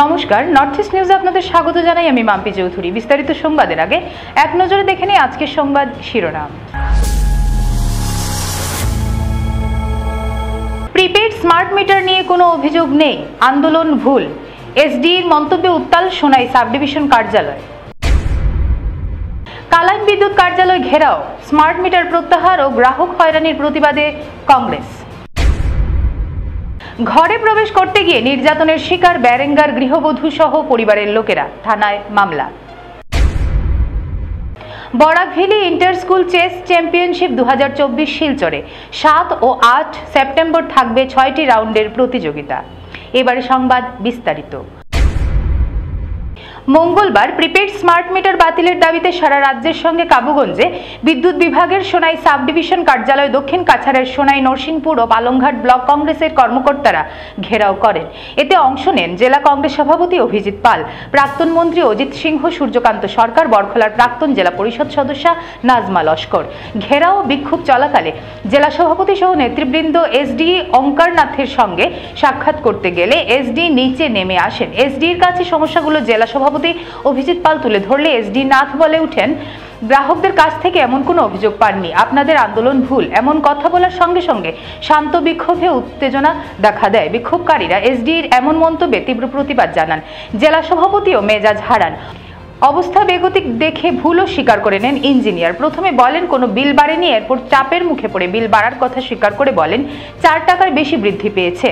নমস্কার, north east নিউজে আপনাদের স্বাগত জানাই। আমি মাম্পি চৌধুরী। বিস্তারিত সংবাদের আগে এক নজরে দেখে নিই আজকের সংবাদ শিরোনাম। প্রিপেড স্মার্ট মিটার নিয়ে কোনো অভিযোগ নেই, আন্দোলন ভুল, এসডির মন্তব্যে উত্তাল সোনাই সাব ডিভিশন কার্যালয়। কালাইন বিদ্যুৎ কার্যালয় ঘেরাও, স্মার্ট মিটার প্রত্যাহার ও গ্রাহক হয়রানির প্রতিবাদে কংগ্রেস। ঘরে প্রবেশ করতে গিয়ে নির্যাতনের শিকার ব্যারেঙ্গার গৃহবধূ সহ পরিবারের লোকেরা, থানায় মামলা। বরাকভেলী ইন্টার স্কুল চেস চ্যাম্পিয়নশিপ 2024 শিলচরে 7 ও 8 সেপ্টেম্বর থাকবে 6টি রাউন্ডের প্রতিযোগিতা। এবারে সংবাদ বিস্তারিত। মঙ্গলবার প্রিপেড স্মার্ট মিটার বাতিলের দাবিতে সারা রাজ্যের সঙ্গে কাবুগঞ্জে বিদ্যুৎ বিভাগের সোনাই সাব ডিভিশন কার্যালয়, দক্ষিণ কাছাড়ের সোনাই, নরসিংপুর ও পালংঘাট ব্লক কংগ্রেসের কর্মকর্তারা ঘেরাও করেন। এতে অংশ নেন জেলা কংগ্রেস সভাপতি অভিজিৎ পাল, প্রাক্তন মন্ত্রী অজিত সিংহ, সূর্যকান্ত সরকার, বরখলার প্রাক্তন জেলা পরিষদ সদস্য নাজমা লস্কর। ঘেরাও বিক্ষোভ চলাকালে জেলা সভাপতি সহ নেতৃবৃন্দ এসডি অঙ্কারনাথের সঙ্গে সাক্ষাৎ করতে গেলে এসডি নিচে নেমে আসেন। এসডির কাছে সমস্যাগুলো জেলা সভাপতি অভিজিৎ পাল তুলে ধরলে এসডি নাথ বলে উঠেন, গ্রাহকদের কাছ থেকে এমন কোনো অভিযোগ পাননি, আপনাদের আন্দোলন ভুল। এমন কথা বলার সঙ্গে সঙ্গে শান্ত বিক্ষোভে উত্তেজনা দেখা দেয়। বিক্ষোভকারীরা এসডির এমন মন্তব্যে তীব্র প্রতিবাদ জানান। জেলা সভাপতিও মেজাজ হারান। অবস্থা বেগতিক দেখে ভুলও স্বীকার করে নেন ইঞ্জিনিয়ার। প্রথমে বলেন কোনো বিল বাড়েনি, এরপর চাপের মুখে পড়ে বিল বাড়ার কথা স্বীকার করে বলেন 4 টাকার বেশি বৃদ্ধি পেয়েছে।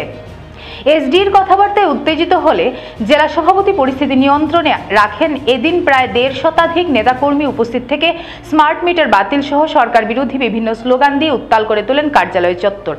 এসডির কথাবার্তায় উত্তেজিত হলে জেলা সভাপতি পরিস্থিতি নিয়ন্ত্রণে রাখেন। এদিন প্রায় 1.5 শতাধিক নেতাকর্মী উপস্থিত থেকে স্মার্ট মিটার বাতিল সহ সরকার বিরোধী বিভিন্ন স্লোগান দিয়ে উত্তাল করে তোলেন কার্যালয় চত্বর।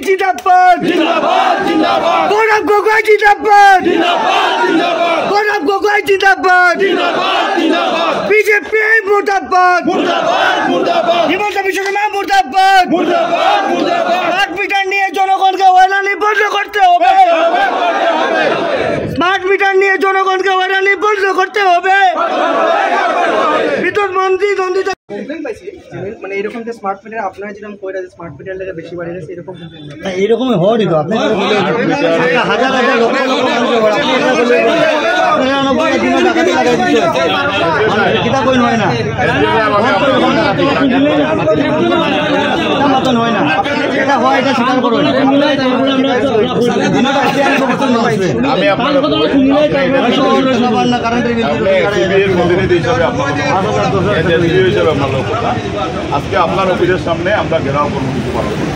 जिंदाबाद जिंदाबाद जिंदाबाद गौरव गोगोई जिंदाबाद जिंदाबाद जिंदाबाद गौरव गोगोई जिंदाबाद जिंदाबाद जिंदाबाद बीजेपी मुर्दाबाद मुर्दाबाद मुर्दाबाद हिमंत বিশ্ব শর্মা मुर्दाबाद मुर्दाबाद मुर्दाबाद स्मार्ट মিটার নিয়ে জনগণকে হয়রানি বন্ধ করতে হবে স্মার্ট মিটার নিয়ে জনগণকে হয়রানি বন্ধ করতে হবে বিদ্যুৎ মন্ত্রী দ্বন্দ্বিতা মানে এরকম যে স্মার্ট মিটার আপনারা যেরকম কইরা যে স্মার্ট মিটার লাগে বেশি বাড়ে গেছে এরকম না, এরকমই হওয়ারই তো আপনি হাজার হাজার লক্ষ লক্ষ মানুষ কিতা কই হয় না মতন হয় না, এটা হয়, এটা স্বীকার করো। আমি আজকে আপনার অফিসের সামনে আমরা ঘেরাও কর্মসূচি পালন করি।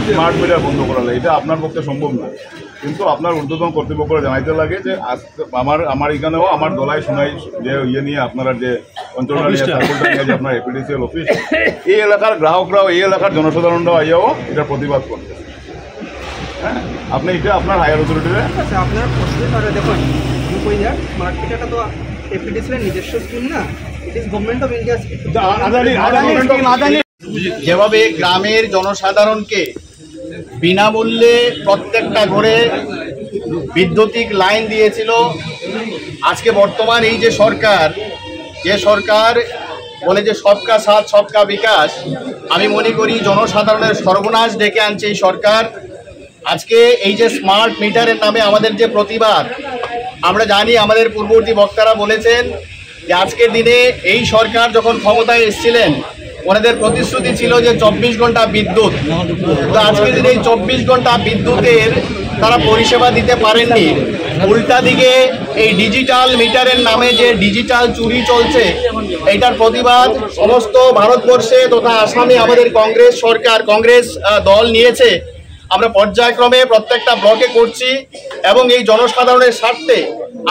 স্মার্ট মিটার বন্ধ করা এটা আপনার পক্ষে সম্ভব না, কিন্তু আপনার ঊর্ধ্বতন কর্তৃপক্ষরা জানাইতে লাগে যে আজকে আমার এখানেও আমার দলাই শোনাই যে ইয়ে নিয়ে আপনারা যে অঞ্চলটা নিয়ে যে আপনার এপিডিসিএল অফিস, এই এলাকার গ্রাহকরাও এই এলাকার জনসাধারণরাও আইয়াও এটার প্রতিবাদ করতে। হ্যাঁ, আপনি এটা আপনার হায়ার অথরিটিতে আপনার দেখুন স্মার্ট মিটারটা তো এপিডিসিএল নিজস্ব স্কিম না, it is government of India. যেভাবে গ্রামের জনসাধারণকে বিনামূল্যে প্রত্যেকটা ঘরে বিদ্যুতিক লাইন দিয়েছিল, আজকে বর্তমান এই যে সরকার বলে যে সবকা সাথ সবকা বিকাশ, আমি মনে করি জনসাধারণের সর্বনাশ ডেকে আনছে এই সরকার। আজকে এই যে স্মার্ট মিটারের নামে আমাদের যে প্রতিবাদ, আমরা জানি আমাদের পূর্ববর্তী বক্তারা বলেছেন যে আজকের দিনে এই সরকার যখন ক্ষমতায় এসেছিলেন ওনাদের প্রতিশ্রুতি ছিল যে 24 ঘন্টা বিদ্যুৎ, তো আজকের দিনে এই 24 ঘন্টা বিদ্যুতের তারা পরিষেবা দিতে পারেননি। উল্টা দিকে এই ডিজিটাল মিটারের নামে যে ডিজিটাল চুরি চলছে, এইটার প্রতিবাদ সমস্ত ভারতবর্ষে তথা আসামে আমাদের কংগ্রেস দল নিয়েছে। আমরা পর্যায়ক্রমে প্রত্যেকটা ব্লকে করছি এবং এই জনসাধারণের স্বার্থে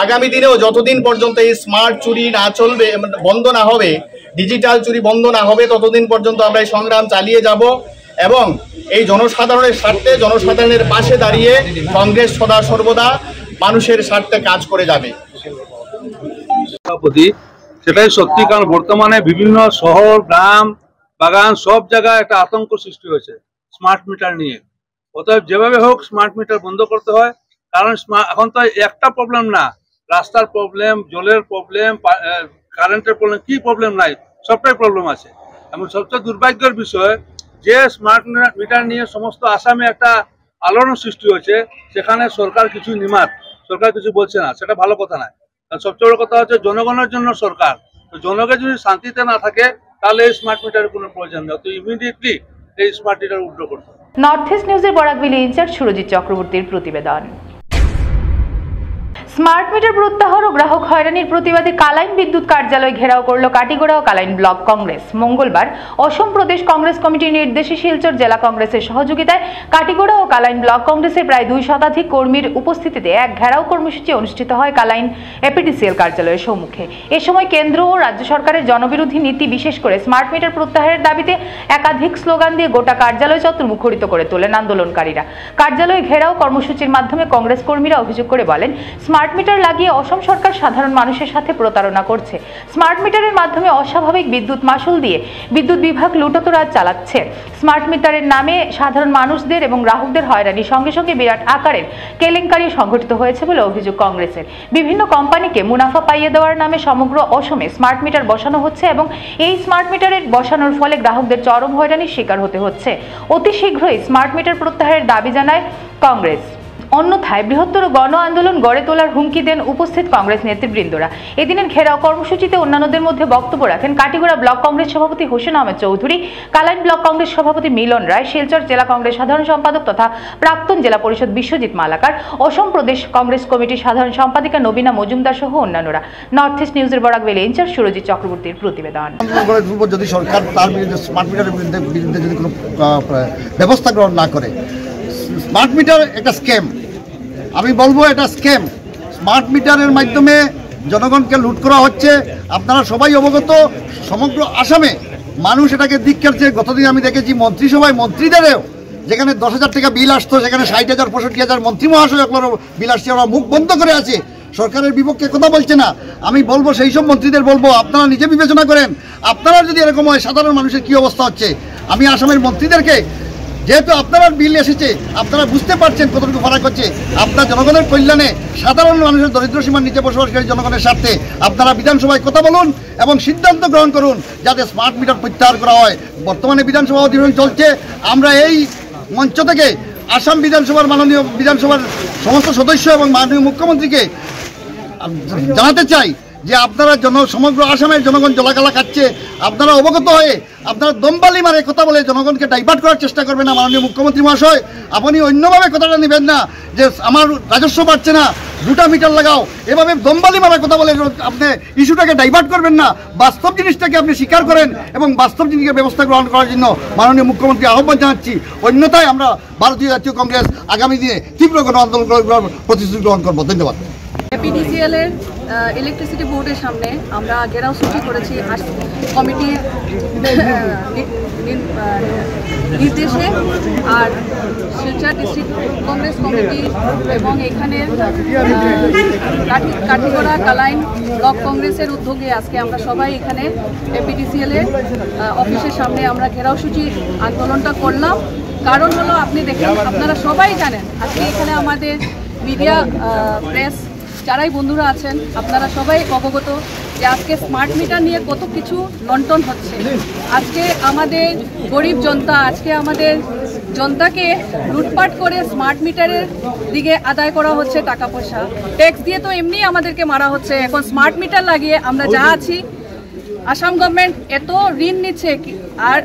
আগামী দিনেও যতদিন পর্যন্ত এই স্মার্ট চুরি না চলবে, বন্ধ না হবে, ডিজিটাল চুরি বন্ধ না হবে, ততদিন পর্যন্ত আমরা এই সংগ্রাম চালিয়ে যাব এবং এই জনসাধারণের স্বার্থে জনসাধারণের পাশে দাঁড়িয়ে কংগ্রেস সদা সর্বদা মানুষের স্বার্থে কাজ করে যাবে। সেটাই সত্যি, কারণ বর্তমানে বিভিন্ন শহর, গ্রাম, বাগান সব জায়গায় একটা আতঙ্ক সৃষ্টি হয়েছে স্মার্ট মিটার নিয়ে। অতএব যেভাবে হোক স্মার্ট মিটার বন্ধ করতে হয়, কারণ এখন তো একটা প্রবলেম না, রাস্তার প্রবলেম, জলের প্রবলেম, কারেন্টের প্রবলেম, কি প্রবলেম নাই, সবটাই প্রবলেম আছে। এবং সবচেয়ে দুর্ভাগ্যের বিষয় যে স্মার্ট মিটার নিয়ে সমস্ত আসামে একটা আলোড়ন সৃষ্টি হয়েছে, সেখানে সরকার কিছু নিমাত, সরকার কিছু বলছে না, সেটা ভালো কথা নয়। সবচেয়ে বড় কথা হচ্ছে জনগণের জন্য সরকার, তো জনগণ যদি শান্তিতে না থাকে তাহলে এই স্মার্ট মিটারের কোনো প্রয়োজন নেই। তো ইমিডিয়েটলি এই স্মার্ট মিটার উইথড্র করতে হবে। নর্থ ইস্ট নিউজের বরাকভ্যালি ইনচার্জ সুরজিৎ চক্রবর্তীর প্রতিবেদন। স্মার্ট মিটার প্রত্যাহার ও গ্রাহক হয়রানির প্রতিবাদে কালাইন বিদ্যুৎ কার্যালয় ঘেরাও করল কাটিগড়া ও কালাইন ব্লক কংগ্রেস। মঙ্গলবার অসম প্রদেশ কংগ্রেস কমিটির নির্দেশে শিলচর জেলা কংগ্রেসের সহযোগিতায় কাটিগড়া ও কালাইন ব্লক কংগ্রেসের প্রায় 2 শতাধিক কর্মীর উপস্থিতিতে এক ঘেরাও কর্মসূচি অনুষ্ঠিত হয় কালাইন এপিডিসিএল কার্যালয়ের সম্মুখে। এ সময় কেন্দ্র ও রাজ্য সরকারের জনবিরোধী নীতি, বিশেষ করে স্মার্ট মিটার প্রত্যাহারের দাবিতে একাধিক স্লোগান দিয়ে গোটা কার্যালয় চত্বর মুখরিত করে তোলেন আন্দোলনকারীরা। কার্যালয় ঘেরাও কর্মসূচির মাধ্যমে কংগ্রেস কর্মীরা অভিযোগ করে বলেন, স্মার্ট মিটার লাগিয়ে অসম সরকার সাধারণ মানুষের সাথে প্রতারণা করছে। স্মার্ট মিটারের মাধ্যমে অস্বাভাবিক বিদ্যুৎ মাশুল দিয়ে বিদ্যুৎ বিভাগ লুটোতরাজ চালাচ্ছে। স্মার্ট মিটারের নামে সাধারণ মানুষদের এবং গ্রাহকদের হয়রানির সঙ্গে সঙ্গে বিরাট আকারের কেলেঙ্কারি সংঘটিত হয়েছে বলে অভিযোগ কংগ্রেসের। বিভিন্ন কোম্পানিকে মুনাফা পাইয়ে দেওয়ার নামে সমগ্র অসমে স্মার্ট মিটার বসানো হচ্ছে এবং এই স্মার্ট মিটারের বসানোর ফলে গ্রাহকদের চরম হয়রানির শিকার হতে হচ্ছে। অতি শীঘ্রই স্মার্ট মিটার প্রত্যাহারের দাবি জানায় কংগ্রেস। অন্যথায় বৃহত্তর গণ আন্দোলন গড়ে তোলার হুমকি দেন উপস্থিত কংগ্রেস নেতৃবৃন্দরা। এদিনের ঘেরাও কর্মসূচিতে অন্যান্যদের মধ্যে বক্তব্য রাখেন কাটিগড়া ব্লক কংগ্রেস সভাপতি হোসেন আহমেদ চৌধুরী, কালাইন ব্লক কংগ্রেস সভাপতি মিলন রায়, শিলচর জেলা কংগ্রেস সাধারণ সম্পাদক তথা প্রাক্তন জেলা পরিষদ বিশ্বজিৎ মালাকার, অসম প্রদেশ কংগ্রেস কমিটির সাধারণ সম্পাদিকা নবীনা মজুমদার সহ অন্যান্যরা। নর্থ ইস্ট নিউজের বরাকভ্যালি ইনচার্জ সুরজিৎ চক্রবর্তীর প্রতিবেদন। যদি সরকার তার বিরুদ্ধে স্মার্ট মিটারের বিরুদ্ধে যদি কোনো ব্যবস্থা গ্রহণ না করে, স্মার্ট মিটার একটা স্ক্যাম, আমি বলবো এটা স্ক্যাম। স্মার্ট মিটারের মাধ্যমে জনগণকে লুট করা হচ্ছে। আপনারা সবাই অবগত, সমগ্র আসামে মানুষ এটাকে ধিক্কারছে। গতদিন আমি দেখেছি মন্ত্রিসভায় মন্ত্রীদেরও যেখানে 10,000 টাকা বিল আসতো, সেখানে 60,000 65,000 মন্ত্রী মহাশয়গুলোরও বিল আসছে। ওরা মুখ বন্ধ করে আছে, সরকারের বিপক্ষে কথা বলছে না। আমি বলবো সেই সব মন্ত্রীদের বলবো, আপনারা নিজে বিবেচনা করেন, আপনারা যদি এরকম হয় সাধারণ মানুষের কী অবস্থা হচ্ছে। আমি আসামের মন্ত্রীদেরকে, যেহেতু আপনার বিল এসেছে, আপনারা বুঝতে পারছেন কতটুকু ফারাক হচ্ছে। আপনার জনগণের কল্যাণে, সাধারণ মানুষের দরিদ্র সীমার নিচে বসবাসকারী জনগণের স্বার্থে আপনারা বিধানসভায় কথা বলুন এবং সিদ্ধান্ত গ্রহণ করুন যাতে স্মার্ট মিটার প্রত্যাহার করা হয়। বর্তমানে বিধানসভা অধিবেশন চলছে, আমরা এই মঞ্চ থেকে আসাম বিধানসভার মাননীয় বিধানসভার সমস্ত সদস্য এবং মাননীয় মুখ্যমন্ত্রীকে জানাতে চাই যে আপনারা সমগ্র আসামের জনগণ জলাগালা খাচ্ছে। আপনারা অবগত হয়ে আপনারা দমবালি মারে কথা বলে জনগণকে ডাইভার্ট করার চেষ্টা করবেন না। মাননীয় মুখ্যমন্ত্রী মহাশয়, আপনি অন্যভাবে কথাটা নেবেন না যে আমার রাজস্ব বাড়ছে না, 2টা মিটার লাগাও, এভাবে দমবালি মারার কথা বলে আপনি ইস্যুটাকে ডাইভার্ট করবেন না। বাস্তব জিনিসটাকে আপনি স্বীকার করেন এবং বাস্তব জিনিসের ব্যবস্থা গ্রহণ করার জন্য মাননীয় মুখ্যমন্ত্রী আহ্বান জানাচ্ছি। অন্যথায় আমরা ভারতীয় জাতীয় কংগ্রেস আগামী দিনে তীব্র গণ আন্দোলন প্রতিশ্রুতি গ্রহণ করবো। ধন্যবাদ। এপিডিসিএল এর ইলেকট্রিসিটি বোর্ডের সামনে আমরা ঘেরাও সূচি করেছি কমিটির নির্দেশে, আর শিলচর ডিস্ট্রিক্ট কংগ্রেস কমিটি এবং এখানের কাঠিগড়া কালাইন ব্লক কংগ্রেসের উদ্যোগে আজকে আমরা সবাই এখানে এপিডিসিএল এর অফিসের সামনে আমরা ঘেরাও সূচি আন্দোলনটা করলাম। কারণ হলো, আপনি দেখেন, আপনারা সবাই জানেন, আজকে এখানে আমাদের মিডিয়া প্রেস যারাই বন্ধুরা আছেন, আপনারা সবাই অবগত যে আজকে স্মার্ট মিটার নিয়ে কত কিছু লন্ঠন হচ্ছে। আজকে আমাদের গরিব জনতা, আজকে আমাদের জনতাকে লুটপাট করে স্মার্ট মিটারের দিকে আদায় করা হচ্ছে টাকা পয়সা। ট্যাক্স দিয়ে তো এমনি আমাদেরকে মারা হচ্ছে। এখন স্মার্ট মিটার লাগিয়ে আমরা যা আছি, আসাম গভর্নমেন্ট এত ঋণ নিচ্ছে, আর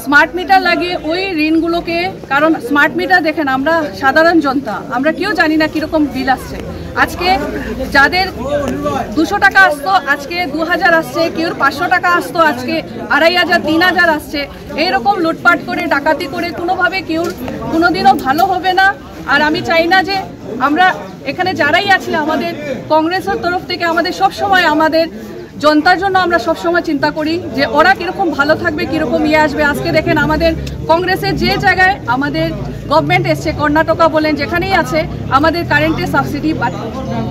স্মার্ট মিটার লাগিয়ে ওই ঋণগুলোকে, কারণ স্মার্ট মিটার দেখেন, আমরা সাধারণ জনতা, আমরা কেউ জানি না কীরকম বিল আসছে। আজকে যাদের 200 টাকা আসতো আজকে 2000 আসছে, কেউর 500 টাকা আসতো আজকে 2500 3000 আসছে। এইরকম লুটপাট করে ডাকাতি করে কোনোভাবে কেউর কোনোদিনও ভালো হবে না। আর আমি চাই না যে আমরা এখানে যারাই আছি, আমাদের কংগ্রেসের তরফ থেকে আমাদের সব সময় আমাদের জনতার জন্য আমরা সবসময় চিন্তা করি যে ওরা কীরকম ভালো থাকবে, কীরকম আসবে। আজকে দেখেন আমাদের কংগ্রেসের যে জায়গায় আমাদের গভর্নমেন্ট এসছে, কর্ণাটকা বলেন, যেখানেই আছে, আমাদের কারেন্টের সাবসিডি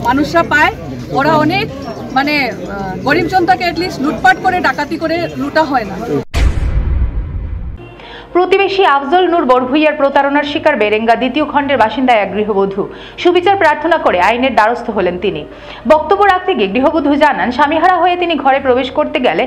মানুষরা পায়। ওরা অনেক গরিব জনতাকে অ্যাটলিস্ট লুটপাট করে ডাকাতি করে লুটা হয় না। প্রতিবেশী আফজল নূর বড়ভূইয়ার প্রতারণার শিকার বেরেঙ্গা দ্বিতীয় খণ্ডের বাসিন্দা এক গৃহবধূ। সুবিচার প্রার্থনা করে আইনের দ্বারস্থ হলেন তিনি। বক্তব্য রাখতে গিয়ে গৃহবধূ জানান, স্বামীহারা হয়ে তিনি ঘরে প্রবেশ করতে গেলে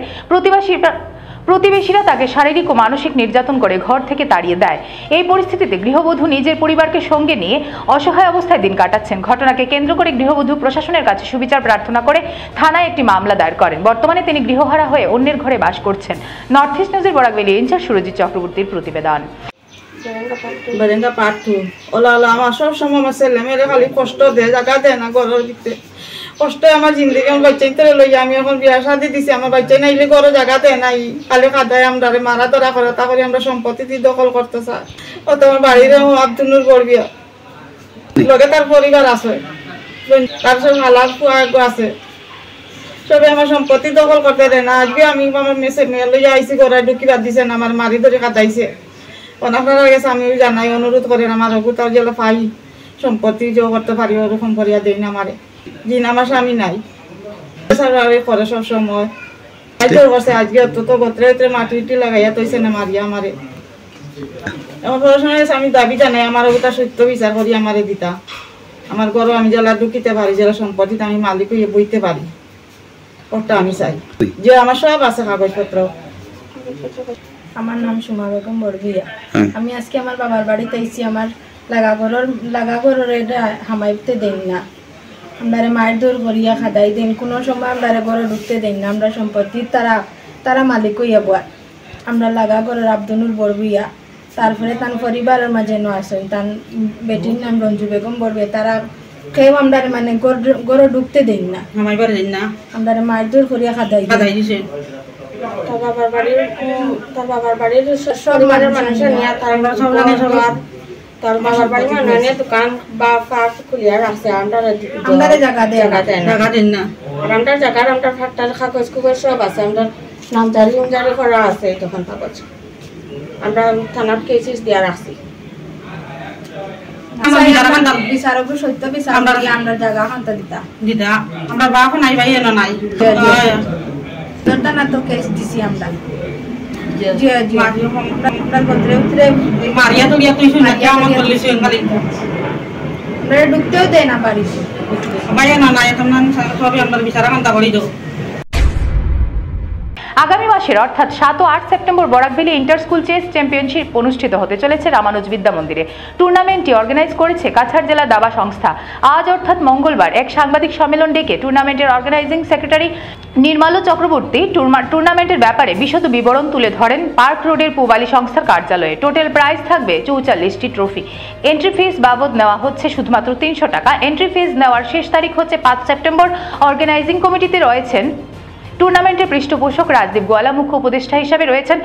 প্রতিবেশীরা তাকে শারীরিক ও মানসিক নির্যাতন করে ঘর থেকে তাড়িয়ে দেয়। এই পরিস্থিতিতে গৃহবধূ নিজের পরিবারকে সঙ্গে নিয়ে অসহায় অবস্থায় দিন কাটাচ্ছেন। ঘটনাকে কেন্দ্র করে গৃহবধূ প্রশাসনের কাছে সুবিচার প্রার্থনা করে থানায় একটি মামলা দায়ের করেন। বর্তমানে তিনি গৃহহারা হয়ে অন্যের ঘরে বাস করছেন। নর্থ ইস্ট নিউজের বরাকভ্যালি ইনচার্জ সুরজিৎ চক্রবর্তীর প্রতিবেদন। বেরেঙ্গা পার্থু ওলা আমার সব সময় আমার ছেলে মেয়েরা খালি কষ্ট দেয়, জায়গা দেয় না ঘরের ভিতরে। কষ্ট আমার জিন্দগি, আমার বাচ্চা ইন্তরে লইয়া আমি এখন বিয়া শাদি দিছি, আমার বাচ্চা নাইলে ঘরে জায়গা দেয় নাই, খালি খাদায় আমরা মারা ধরা করে তা করে আমরা সম্পত্তি দখল করতে চাই। ও তোমার বাড়ির আব্দুল নূর বড়বিয়া লগে তার পরিবার আছে, তার সব হালাত আছে, সবে আমার সম্পত্তি দখল করতে দেয় না। আজকে আমি আমার মেয়ে লইয়া আইসি ঘরে ঢুকিবার দিছে না, আমার মারি ধরে কাটাইছে। আপনারা গেছে আমি জানাই, অনুরোধ করেন আমার তার যেন পাই সম্পত্তি জো করতে পারি, ওরকম করিয়া দেয় না আমারে। জিন আমার স্বামী নাই করে সব সময় করছে। আজকে তো গোত্রে মাটি লাগাইয়া তৈছে না মারিয়া আমারে। আমার পড়াশোনায় আমি দাবি জানাই আমার ওটা সত্য বিচার করি আমারে দিতা। আমার ঘরও আমি জেলা ঢুকিতে পারি, জেলা সম্পত্তিতে আমি মালিক হইয়া বইতে পারি, ওটা আমি চাই। যে আমার সব আছে কাগজপত্র। আমার নাম সুমা বেগম বড়ভূইয়া। আমি আজকে আমার বাবার বাড়িতে আইছি। আমার লাগা ঘরের এটা হামাইতে দেন না, আমরা মায়ের দৌড় করিয়া খাদাই দেন, কোনো সময় আমরা ঘরে ঢুকতে দেন না। আমরা সম্পত্তি তারা মালিক হইয়া বয়। আমরা লাগা ঘরের আব্দুল নূর বড়ভূইয়া, তারপরে তার পরিবারের মাঝে ন আসেন তার বেটির নাম রঞ্জু বেগম বড়ভূইয়া। তারা কেউ আমরা মানে ঘরে ঢুকতে দেন না, হামাইবার দেন না, আমরা মায়ের দৌড় করিয়া খাদাই দিছে। তার বাবার বাড়ির সরকারের মানুষের নিয়ে তার বাবার বাড়ির মানে দোকান বা পার্ক খুলিয়া রাখছে, আমরা জায়গা দেন না। আমরা জায়গার আমরা ফাটার কাগজ কুগজ সব আছে, আমরা নামজারি করা আছে তখন কাগজ। আমরা থানার কেসিস দিয়া রাখছি। বিচারক সত্য বিচার আমরা জায়গা খান্তা দিতা আমরা বা এখন নাই ভাই এনো নাই না তো কেস দিছি আমরা। ঢুকতেও দেয় না বাড়ি, আগামী মাসের অর্থাৎ 7 ও 8 September Barak Valley inter school chess championship অনুষ্ঠিত হতে চলেছে রামানুজ বিদ্যা মন্দিরে। টুর্নামেন্টটি অর্গানাইজ করেছে কাছাড় জেলা দাবা সংস্থা। আজ অর্থাৎ মঙ্গলবার এক সাংবাদিক সম্মেলন ডেকে টুর্নামেন্টের অর্গানাইজিং সেক্রেটারি নির্মাল চক্রবর্তী টুর্নামেন্টের ব্যাপারে বিশদ বিবরণ তুলে ধরেন পার্ক রোডের পুবালি সংস্থার কার্যালয়ে। টোটাল প্রাইজ থাকবে 44টি ট্রফি। এন্ট্রি ফিস বাবদ নেওয়া হচ্ছে শুধুমাত্র 300 টাকা। এন্ট্রি ফিস নেওয়ার শেষ তারিখ হচ্ছে 5 সেপ্টেম্বর। অর্গানাইজিং কমিটিতে রয়েছেন টুর্নামেন্টের পৃষ্ঠপোষক রাজদীপ গোয়ালা, মুখ্য উপদেষ্টা হিসেবে রয়েছেন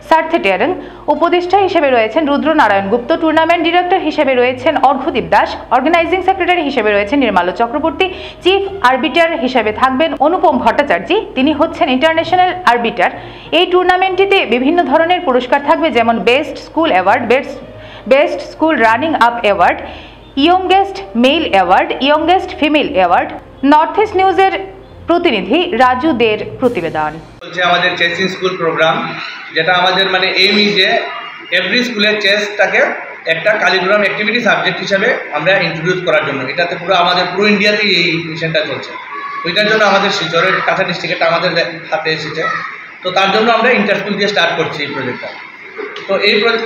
সার্থে টেয়ারং, উপদেষ্টা হিসেবে রয়েছেন রুদ্র নারায়ণ গুপ্ত, টুর্নামেন্ট ডিরেক্টর হিসেবে রয়েছেন অর্ঘদীপ দাস, অর্গানাইজিং সেক্রেটারি হিসেবে রয়েছেন নির্মাল চক্রবর্তী, চিফ আরবিটার হিসেবে থাকবেন অনুপম ভট্টাচার্য, তিনি হচ্ছেন ইন্টারন্যাশনাল আরবিটার। এই টুর্নামেন্টটিতে বিভিন্ন ধরনের পুরস্কার থাকবে, যেমন best school award, best school running up award, youngest male award, youngest female award. North east নিউজের প্রতিনিধি রাজু দের প্রতিবেদন। আমাদের চেসিং স্কুল প্রোগ্রাম, যেটা আমাদের মানে এইম ইজ যে এভরি স্কুলে চেসটাকে একটা কারিকুলাম অ্যাক্টিভিটি সাবজেক্ট হিসাবে আমরা ইন্ট্রোডিউস করার জন্য, এটাতে পুরো ইন্ডিয়াতেই এই মিশনটা চলছে। ওইটার জন্য আমাদের শিলচরের কাছাড় ডিস্ট্রিক্টটা আমাদের হাতে এসেছে। তো তার জন্য আমরা ইন্টার স্কুল দিয়ে স্টার্ট করছি এই প্রজেক্টটা। তো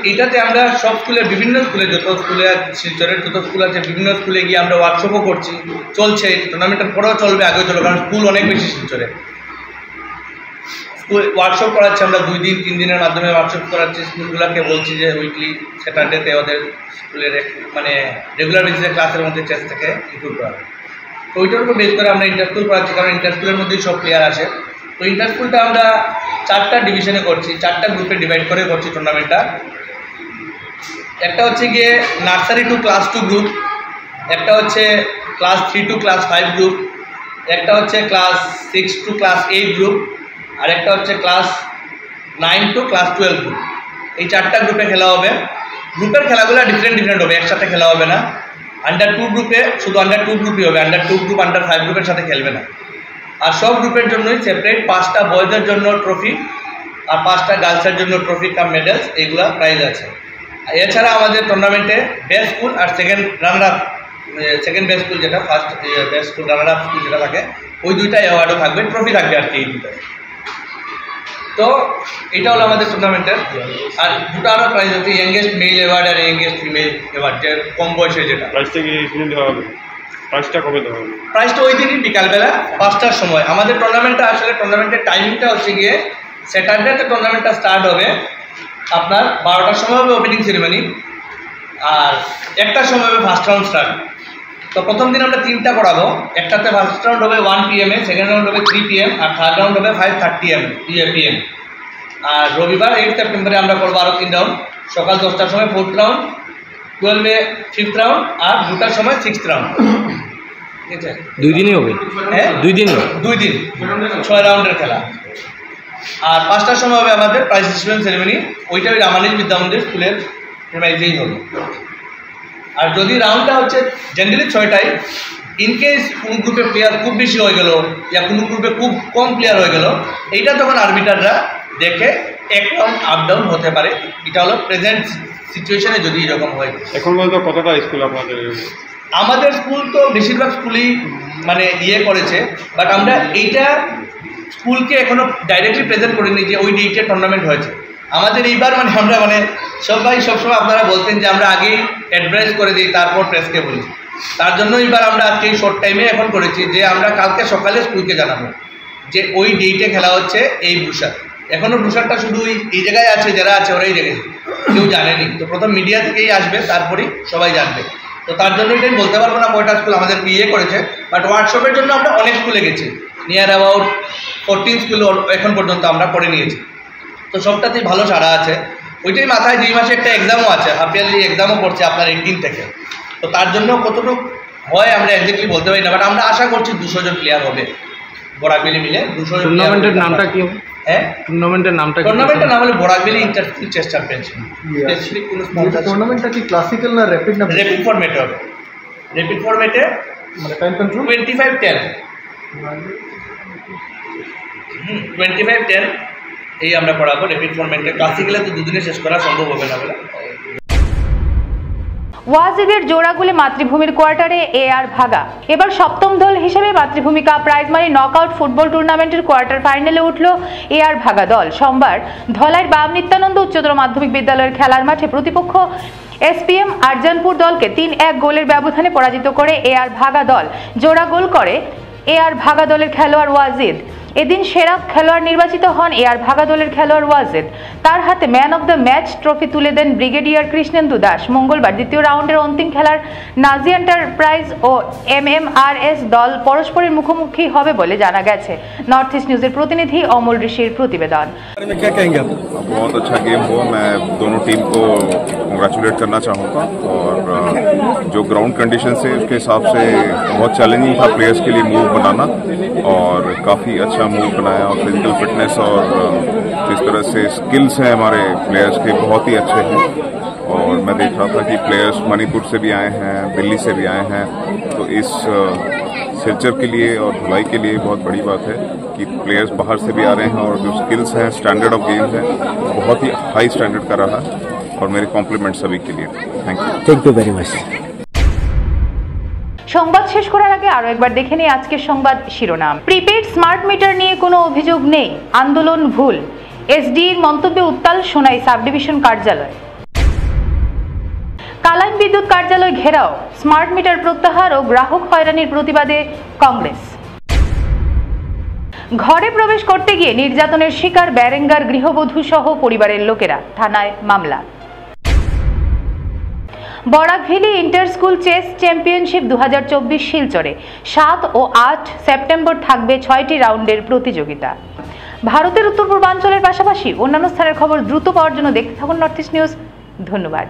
এইটাতে আমরা সব স্কুলে, বিভিন্ন স্কুলে, যত স্কুলে শিলচরের যত স্কুল আছে বিভিন্ন স্কুলে গিয়ে আমরা ওয়ার্কশপও করছি, চলছে। টুর্নামেন্টের পরেও চলবে, আগেও চলবে, কারণ স্কুল অনেক বেশি শিলচরে। স্কুল ওয়ার্কশপ করাচ্ছি আমরা 2 দিন 3 দিনের মাধ্যমে ওয়ার্কশপ করাচ্ছি। স্কুলগুলোকে বলছি যে উইকলি স্যাটারডেতে ওদের স্কুলের মানে রেগুলার বেসিসে ক্লাসের মধ্যে চেস থেকে ইনক্লুড করা। তো ওইটার উপর বেস করে আমরা ইন্টার স্কুল করাচ্ছি, কারণ ইন্টার স্কুলের মধ্যেই সব প্লেয়ার আসে। তো ইন্টার স্কুলটা আমরা 4টা ডিভিশনে করছি, 4টা গ্রুপে ডিভাইড করে করছি টুর্নামেন্টটা। একটা হচ্ছে গিয়ে নার্সারি টু ক্লাস 2 গ্রুপ, একটা হচ্ছে ক্লাস 3 টু ক্লাস 5 গ্রুপ, একটা হচ্ছে ক্লাস 6 টু ক্লাস 8 গ্রুপ, আর একটা হচ্ছে ক্লাস 9 টু ক্লাস 12 গ্রুপ। এই 4টা গ্রুপে খেলা হবে। গ্রুপের খেলাগুলো ডিফারেন্ট হবে, একসাথে খেলা হবে না। আন্ডার 2 গ্রুপে শুধু আন্ডার 2 গ্রুপই হবে, আন্ডার 2 গ্রুপ আন্ডার 5 গ্রুপের সাথে খেলবে না। আর সব গ্রুপের জন্যই সেপারেট 5টা বয়দের জন্য ট্রফি আর 5টা গার্লসের জন্য ট্রফি কাম মেডেলস, এইগুলা প্রাইজ আছে। এছাড়া আমাদের টুর্নামেন্টে বেস্ট স্কুল আর সেকেন্ড বেস্ট স্কুল যেটা, first best school runner up school যেটা থাকে, ওই 2টা অ্যাওয়ার্ডও থাকবে, ট্রফি থাকবে আর কি এই 2টা। তো এটা হলো আমাদের টুর্নামেন্টের। আর 2টা আরও প্রাইজ আছে, ইয়াংগেস্ট মেল অ্যাওয়ার্ড আর ইয়াংগেস্ট ফিমেল অ্যাওয়ার্ড, যে কম বয়সে যেটা। প্রাইজটা কি দেওয়া হবে? প্রাইজটা কবে দেওয়া হবে? প্রাইজটা ওই দিনই বিকালবেলা 5টার সময়। আমাদের টুর্নামেন্টের টাইমিংটা হচ্ছে গিয়ে স্যাটারডেতে টুর্নামেন্টটা স্টার্ট হবে আপনার 12টার সময় হবে ওপেনিং সেরিমনি, আর 1টার সময় হবে ফার্স্ট রাউন্ড স্টার্ট। তো প্রথম দিন আমরা 3টা করাবো। একটাতে ফার্স্ট রাউন্ড হবে 1 PM, সেকেন্ড রাউন্ড হবে 3 PM, আর থার্ড রাউন্ড হবে 5:30 PM। আর রবিবার 8 সেপ্টেম্বরে আমরা করবো আরও 3 রাউন্ড, সকাল 10টার সময় 4th রাউন্ড, 12-এ 5th রাউন্ড, আর 2টার সময় 6th রাউন্ড। ঠিক আছে, 2 দিনই হবে? হ্যাঁ, 2 দিন, 6 রাউন্ডের খেলা। আর 5টার সময় হবে আমাদের প্রাইজ ডিস্ট্রিবিউশন সেরেমনি, ওইটা ওই রামানিজ বিদ্যামন্দির স্কুলের প্রেমাইজেই হবে। আর যদি রাউন্ডটা হচ্ছে জেনারেলি 6টায়, ইনকেস কোন গ্রুপে প্লেয়ার খুব বেশি হয়ে গেল বা কোনো গ্রুপে খুব কম প্লেয়ার হয়ে গেল, এইটা তখন আরবিটাররা দেখে 1 রাউন্ড আপ ডাউন হতে পারে। এটা হলো প্রেজেন্ট সিচুয়েশনে যদি এরকম হয়। এখন পর্যন্ত কতটা স্কুল আপনাদের? আমাদের স্কুল তো বেশিরভাগ স্কুলই মানে করেছে, বাট আমরা এইটা স্কুলকে এখনো ডাইরেক্টলি প্রেজেন্ট করিনি যে ওই ডেটে টুর্নামেন্ট হয়েছে। আমাদের এইবার আমরা সবসময় আপনারা বলতেন যে আমরা আগেই অ্যাডভাইস করে দিই, তারপর প্রেসকে বলি। তার জন্য এইবার আমরা আজকে এই শর্ট টাইমে এখন করেছি যে আমরা কালকে সকালে স্কুলকে জানাবো যে ওই ডেটে খেলা হচ্ছে এই ব্রুশার। এখনও ব্রুশারটা শুধু এই জায়গায় আছে, যারা আছে ওরাই দেখেছে, কেউ জানেনি। তো প্রথম মিডিয়া থেকেই আসবে, তারপরেই সবাই জানবে। তো তার জন্য এটাই বলতে পারবো না কয়টা স্কুল আমাদেরকে করেছে, বাট ওয়ার্কশপের জন্য আমরা অনেক স্কুলে গেছি, নিয়ার অ্যাবাউট 14 স্কুল এখন পর্যন্ত আমরা করে নিয়েছি। তো সবটাতেই ভালো সাড়া আছে। ওইটাই মাথায় 2 মাসে একটা এক্সামও আছে, হাফ ইয়ারলি এক্সামও পড়ছে আপনার 18 থেকে। তো তার জন্য কতটুকু হয় আমরা এক্স্যাক্টলি বলতে পারি না, বাট আমরা আশা করছি 200 জন প্লেয়ার হবে বরাকভ্যালি মিলে। 200 জন। টুর্নামেন্টের নামটা কি? হ্যাঁ, টুর্নামেন্টের নাম হলো Barak Valley inter school chess championship. Specific কোনো স্পন্সর? টুর্নামেন্টটা কি ক্লাসিক্যাল না র্যাপিড? না র্যাপিড ফরম্যাটে হবে। র্যাপিড ফরম্যাটে মানে টাইম কন্ট্রোল 25-10 25-10 এই আমরা পড়াবো র্যাপিড ফরম্যাটে। ক্লাসিক্যালে তো 2 দিনে শেষ করা সম্ভব হবে না বলে। ওয়াজিদের জোড়াগুলি মাতৃভূমির কোয়ার্টারে AR ভাগা। এবার 7ম দল হিসেবে মাতৃভূমি cup prize money knockout football টুর্নামেন্টের কোয়ার্টার ফাইনালে উঠল AR ভাগা দল। সোমবার ধলাইয়ের বাম নিত্যানন্দ উচ্চতর মাধ্যমিক বিদ্যালয়ের খেলার মাঠে প্রতিপক্ষ SPM আরজানপুর দলকে 3-1 গোলের ব্যবধানে পরাজিত করে AR ভাগা দল। জোড়া গোল করে AR ভাগা দলের খেলোয়াড় ওয়াজিদ। এদিন সেরা খেলোয়াড় নির্বাচিত হন AR ভাগা দলের খেলোয়াড় ওয়াজিদ। তার হাতে man of the match trophy তুলে দেন ব্রিগেডিয়ার কৃষ্ণেন্দু দাস। মঙ্গলবার দ্বিতীয় রাউন্ডের অন্তিম খেলার নাজি এন্টারপ্রাইজ ও MMRS দল পরস্পরের মুখোমুখি হবে বলে জানা গেছে। নর্থ ইস্ট নিউজের প্রতিনিধি অমল ঋষির প্রতিবেদন। बहुत अच्छा गेम हुआ। मैं दोनों टीम को कंग्रेचुलेट करना चाहूँगा, और जो ग्राउंड कंडीशन है उसके हिसाब से बहुत चैलेंजिंग था प्लेयर्स के लिए मूव बनाना, और काफ़ी अच्छा मूव बनाया। और फिजिकल फिटनेस और जिस तरह से स्किल्स हैं हमारे प्लेयर्स के बहुत ही अच्छे हैं। और मैं देख रहा था कि प्लेयर्स मणिपुर से भी आए हैं, दिल्ली से भी आए हैं। तो इस सिलचर के लिए और धुलाई के लिए बहुत बड़ी बात है कि प्लेयर्स बाहर से भी आ रहे हैं, और जो स्किल्स हैं, स्टैंडर्ड ऑफ गेम्स है, बहुत ही हाई स्टैंडर्ड का रहा। और मेरे कॉम्प्लीमेंट सभी के लिए। Thank you very much. সংবাদ শেষ করার আগে আরো একবার দেখে নিই আজকের সংবাদ শিরোনাম। প্রিপেড স্মার্ট মিটার নিয়ে কোনো অভিযোগ নেই, আন্দোলন ভুল। এসডির মন্তব্যে উত্তাল সোনাই সাব ডিভিশন কার্যালয়। কালাইন বিদ্যুৎ কার্যালয় ঘেরাও, স্মার্ট মিটার প্রত্যাহার ও গ্রাহক হয়রানির প্রতিবাদে কংগ্রেস। ঘরে প্রবেশ করতে গিয়ে নির্যাতনের শিকার ব্যারেঙ্গার গৃহবধূ সহ পরিবারের লোকেরা, থানায় মামলা। বরাকভ্যালি ইন্টার স্কুল চেস চ্যাম্পিয়নশিপ 2024 শিলচরে 7 ও 8 সেপ্টেম্বর থাকবে 6টি রাউন্ডের প্রতিযোগিতা। ভারতের উত্তর পূর্বাঞ্চলের পাশাপাশি অন্যান্য স্থানের খবর দ্রুত পাওয়ার জন্য দেখতে থাকুন নর্থ ইস্ট নিউজ। ধন্যবাদ।